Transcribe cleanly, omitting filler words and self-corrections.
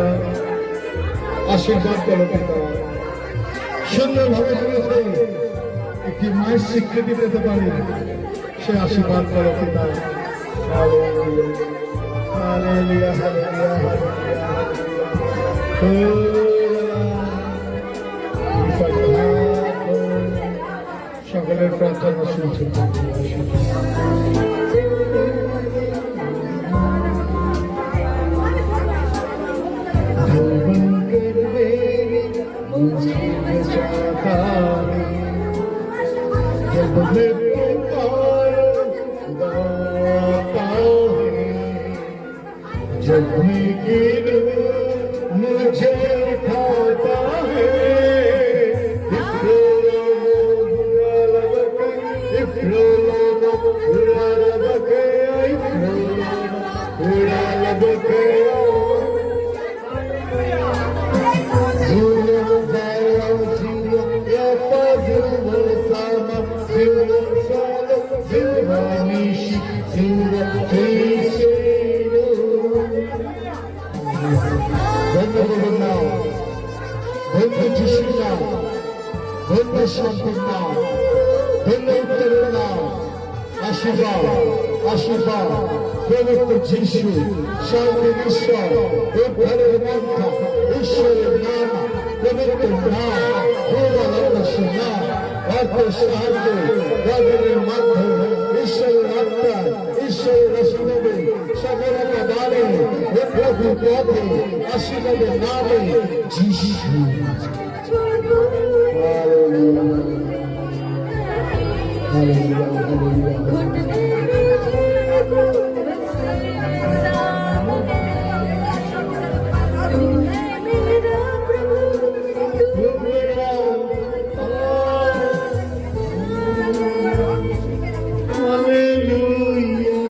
পিতা, আশীর্বাদ করো পিতা। সুন্দরভাবে বলেছে একটি মায়ের স্বীকৃতি পেতে পারি, সে আশীর্বাদ করো পিতা। Hallelujah, hallelujah, hallelujah. সকলের প্রার্থনা শুনছে। जब भी गिर मुझे उठाता है, আশীর্বাদ আশীর্বাদ পবিত্র যিশু শান্তির ঈশ্বর উদ্ধারের মন্ত্র ঈশ্বরের নাম পবিত্র নাম নাম অর্থ সাহায্য রাজনের মাধ্যমে ঈশ্বরের আত্মা ঈশ্বরের রসনবে সকলকে দানে প্রভুর পথে আশীর্বাদের নামে যিশু। Hallelujah. Hallelujah.